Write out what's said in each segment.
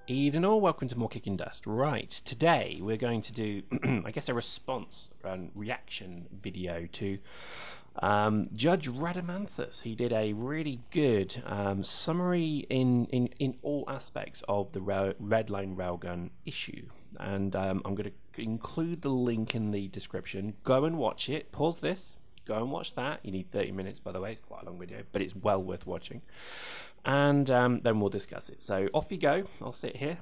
Evening all, welcome to More Kicking Dust. Right, today we're going to do, I guess, a response and reaction video to Judge Radamanthus. He did a really good summary in all aspects of the Redline Railgun issue. And I'm going to include the link in the description. Go and watch it. Pause this. Go and watch that. You need 30 minutes, by the way. It's quite a long video, but it's well worth watching. And then we'll discuss it. So off you go. I'll sit here.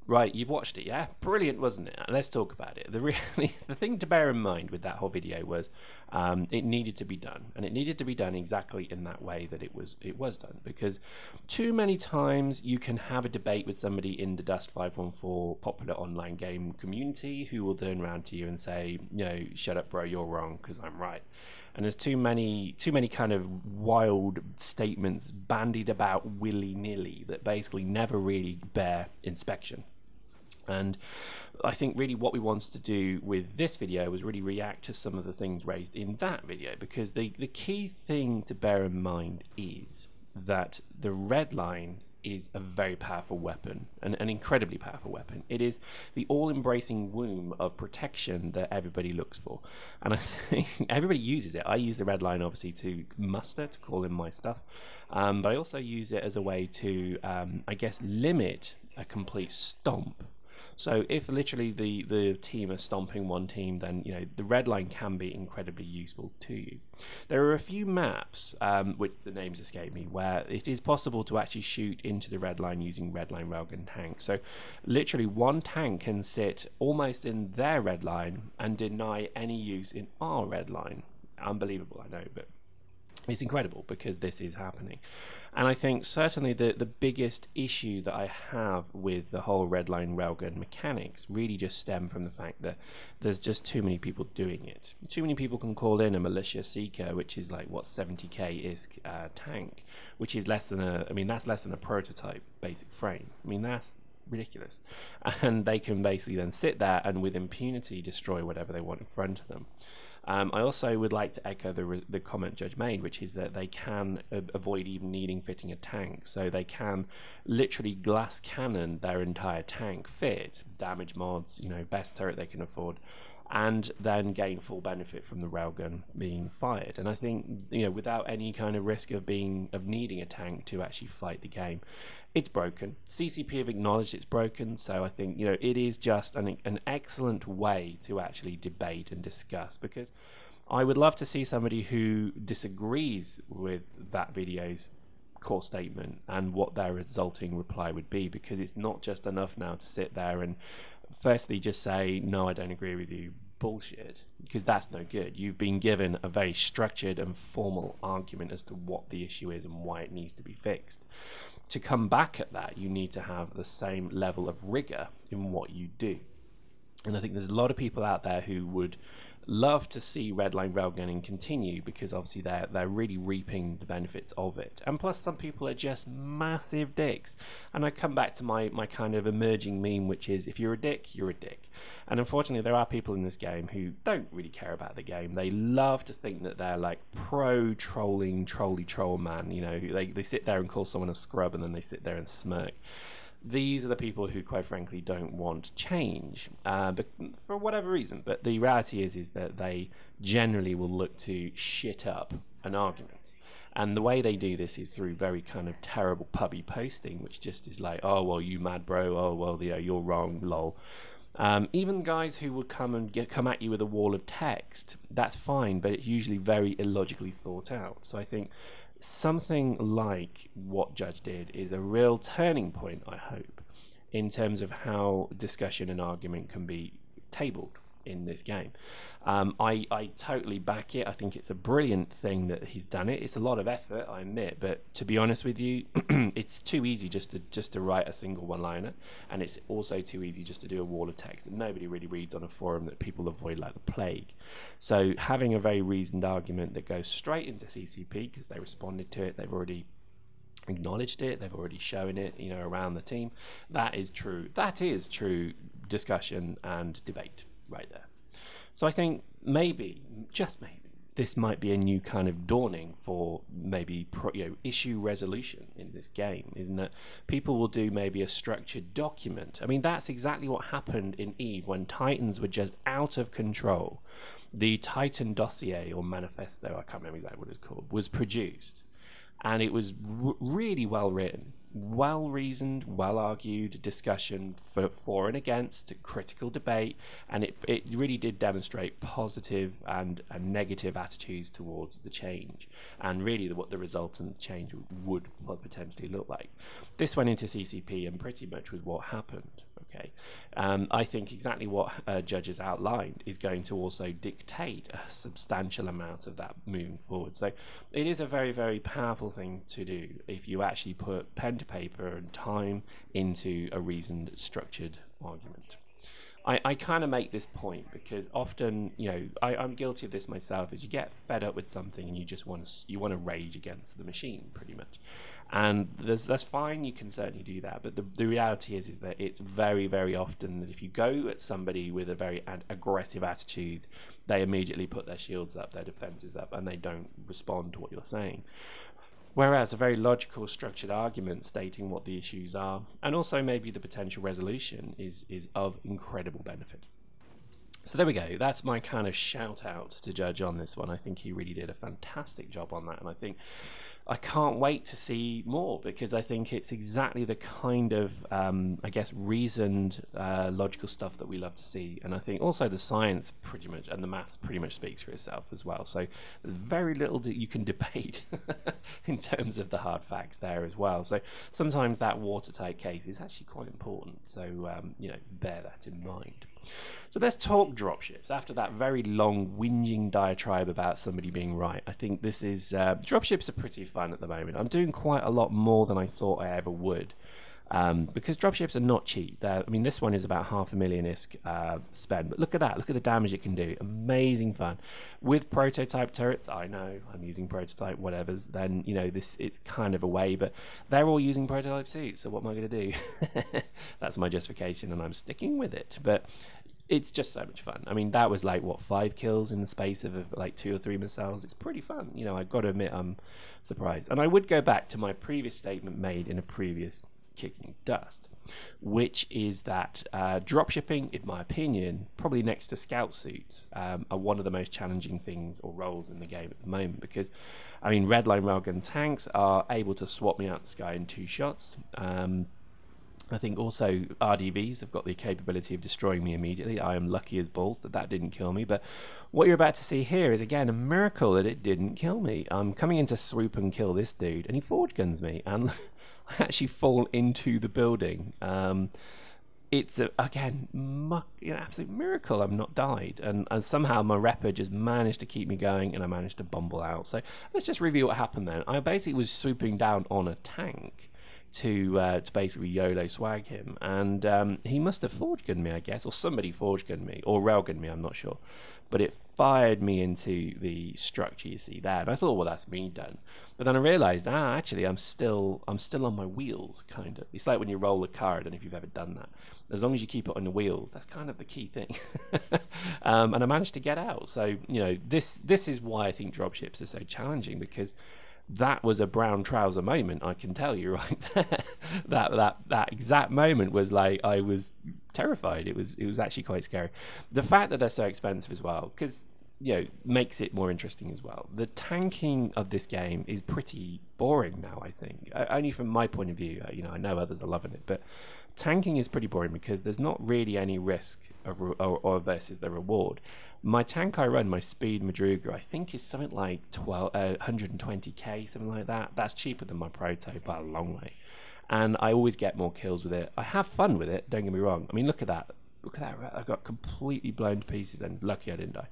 Right, you've watched it, yeah? Brilliant, wasn't it? Let's talk about it. The thing to bear in mind with that whole video was it needed to be done, and it needed to be done exactly in that way that it was done. Because too many times you can have a debate with somebody in the Dust 514 popular online game community who will turn around to you and say, you know, shut up, bro, you're wrong because I'm right. And there's too many kind of wild statements bandied about willy-nilly that basically never really bear inspection. And I think really what we wanted to do with this video was really react to some of the things raised in that video, because the key thing to bear in mind is that the red line is a very powerful weapon, an incredibly powerful weapon. It is the all-embracing womb of protection that everybody looks for, and I think everybody uses it. I use the red line obviously to muster, to call in my stuff, but I also use it as a way to I guess limit a complete stomp. So if literally the team are stomping one team, then you know the red line can be incredibly useful to you. There are a few maps, which the names escape me, where it is possible to actually shoot into the red line using red line railgun tanks. So literally one tank can sit almost in their red line and deny any use in our red line. Unbelievable, I know, but it's incredible because this is happening. And I think certainly the biggest issue that I have with the whole redline railgun mechanics really just stem from the fact that there's just too many people doing it. Too many people can call in a militia seeker, which is like what 70k ISK tank, which is less than that's less than a prototype basic frame. I mean, that's ridiculous. And they can basically then sit there and with impunity destroy whatever they want in front of them. I also would like to echo the comment Judge made, which is that they can avoid even needing fitting a tank. So they can literally glass cannon their entire tank fit, damage mods, you know, best turret they can afford, and then gain full benefit from the railgun being fired. And I think, you know, without any kind of risk of needing a tank to actually fight the game, it's broken. CCP have acknowledged it's broken, so I think, you know, it is just an excellent way to actually debate and discuss, because I would love to see somebody who disagrees with that video's core statement and what their resulting reply would be, because it's not just enough now to sit there and firstly just say, no, I don't agree with you, bullshit, because that's no good. You've been given a very structured and formal argument as to what the issue is and why it needs to be fixed. To come back at that, you need to have the same level of rigor in what you do. And I think there's a lot of people out there who would love to see redline railgunning continue, because obviously they're really reaping the benefits of it. And plus some people are just massive dicks. And I come back to my kind of emerging meme, which is if you're a dick, you're a dick. And unfortunately there are people in this game who don't really care about the game. They love to think that they're like pro trolling troll man, you know, they sit there and call someone a scrub and then they sit there and smirk. These are the people who, quite frankly, don't want change, but for whatever reason. But the reality is that they generally will look to shit up an argument. And the way they do this is through very kind of terrible pubby posting, which just is like, oh, well, you mad, bro. Oh, well, you know, you're wrong, lol. Even guys who will come at you with a wall of text, that's fine, but it's usually very illogically thought out. So I think something like what Judge did is a real turning point, I hope, in terms of how discussion and argument can be tabled in this game. I totally back it. I think it's a brilliant thing that he's done it. It's a lot of effort, I admit, but to be honest with you, it's too easy just to write a single one-liner, and it's also too easy just to do a wall of text that nobody really reads on a forum that people avoid like the plague. So having a very reasoned argument that goes straight into CCP, because they responded to it, they've already acknowledged it, they've already shown it, you know, around the team. That is true discussion and debate right there. So I think maybe, just maybe, this might be a new kind of dawning for maybe issue resolution in this game, isn't that people will do maybe a structured document. I mean, that's exactly what happened in Eve when Titans were just out of control. The Titan dossier or manifesto, I can't remember exactly what it's called, was produced, and it was really well written, well reasoned, well argued discussion for and against, critical debate, and it really did demonstrate positive and negative attitudes towards the change, and really what the resultant change would potentially look like. This went into CCP and pretty much was what happened. Okay, I think exactly what judges outlined is going to also dictate a substantial amount of that moving forward. So it is a very, very powerful thing to do if you actually put pen to paper and time into a reasoned, structured argument. I kind of make this point because often, I'm guilty of this myself, is you get fed up with something and you just want to rage against the machine, pretty much. And that's fine, you can certainly do that, but the reality is that it's very, very often that if you go at somebody with a very aggressive attitude, they immediately put their shields up, their defenses up, and they don't respond to what you're saying. Whereas a very logical, structured argument stating what the issues are, and also maybe the potential resolution, is of incredible benefit. So there we go. That's my kind of shout out to Judge on this one. I think he really did a fantastic job on that, and I can't wait to see more, because I think it's exactly the kind of, reasoned, logical stuff that we love to see. And I think also the science pretty much, and the maths pretty much speaks for itself as well. So there's very little that you can debate in terms of the hard facts there as well. So sometimes that watertight case is actually quite important. So, bear that in mind. So let's talk dropships. After that very long whinging diatribe about somebody being right, I think this is dropships are pretty fun at the moment. I'm doing quite a lot more than I thought I ever would, because dropships are not cheap. This one is about $500,000-isk spend, but look at that. Look at the damage it can do. Amazing fun with prototype turrets. I know I'm using prototype whatever's. Then it's kind of a way, but they're all using prototype suits. So what am I going to do? That's my justification, and I'm sticking with it. But it's just so much fun. I mean, that was like, 5 kills in the space of like 2 or 3 missiles. It's pretty fun. I've got to admit, I'm surprised. And I would go back to my previous statement made in a previous Kicking Dust, which is that dropshipping, in my opinion, probably next to scout suits, are one of the most challenging things or roles in the game at the moment, because, redline railgun tanks are able to swap me out the sky in 2 shots. I think also RDVs have got the capability of destroying me immediately. I am lucky as balls that didn't kill me. But what you're about to see here is, again, a miracle that it didn't kill me. I'm coming in to swoop and kill this dude, and he forge guns me, and I actually fall into the building. It's, again, an absolute miracle I'm not died. And somehow my repper just managed to keep me going, and I managed to bumble out. So let's just review what happened then. I basically was swooping down on a tank to basically YOLO swag him, and he must have forge gunned me, I guess, or somebody forge gunned me, or railgunned me, I'm not sure, but it fired me into the structure you see there, and I thought, well, that's me done. But then I realized, actually I'm still on my wheels, kind of. It's like when you roll a car. I don't know if you've ever done that. As long as you keep it on the wheels, that's kind of the key thing. And I managed to get out. So this is why I think dropships are so challenging, because that was a brown trouser moment, I can tell you right there. that exact moment was like, I was terrified. It was actually quite scary. The fact that they're so expensive as well, because makes it more interesting as well. The tanking of this game is pretty boring now, I think. Only from my point of view. I know others are loving it, but tanking is pretty boring because there's not really any risk or versus the reward. My tank I run, my speed Madruga, I think is something like 120k, something like that. That's cheaper than my proto by a long way, and I always get more kills with it. I have fun with it, don't get me wrong. Look at that. I got completely blown to pieces, and lucky I didn't die.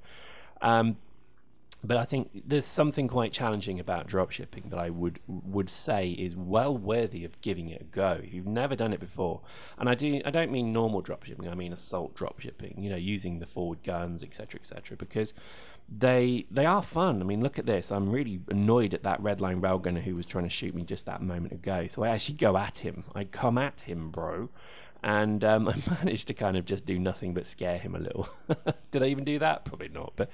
But I think there's something quite challenging about dropshipping that I would say is well worthy of giving it a go if you've never done it before. And I don't mean normal dropshipping. I mean assault dropshipping. Using the forward guns, etc., because they are fun. Look at this. I'm really annoyed at that redline railgunner who was trying to shoot me just that moment ago. So I actually go at him. I come at him, bro. and I managed to kind of just do nothing but scare him a little. Did I even do that? Probably not. But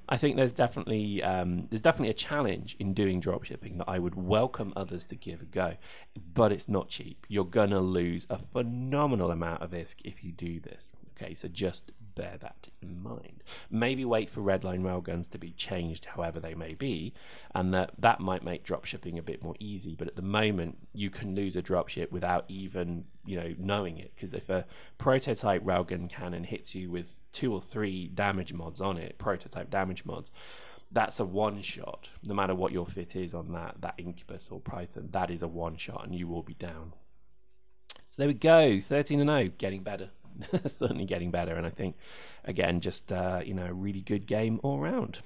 I think there's definitely a challenge in doing dropshipping that I would welcome others to give a go, but it's not cheap. You're gonna lose a phenomenal amount of ISK if you do this. Okay, so just bear that in mind. Maybe wait for redline railguns to be changed, however they may be, and that might make dropshipping a bit more easy. But at the moment, you can lose a dropship without even knowing it, because if a prototype railgun cannon hits you with 2 or 3 damage mods on it, prototype damage mods, that's a one shot. No matter what your fit is on that Incubus or Python, that is a one shot, and you will be down. So there we go, 13-0, getting better. Certainly getting better, and I think again just a really good game all round.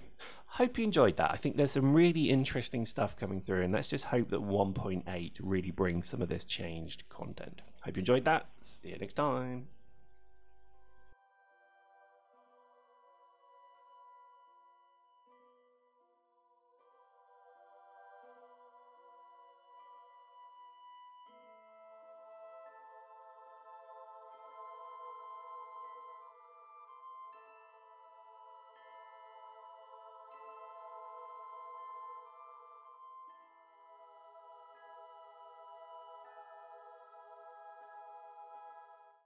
Hope you enjoyed that. I think there's some really interesting stuff coming through, and let's just hope that 1.8 really brings some of this changed content. Hope you enjoyed that. See you next time.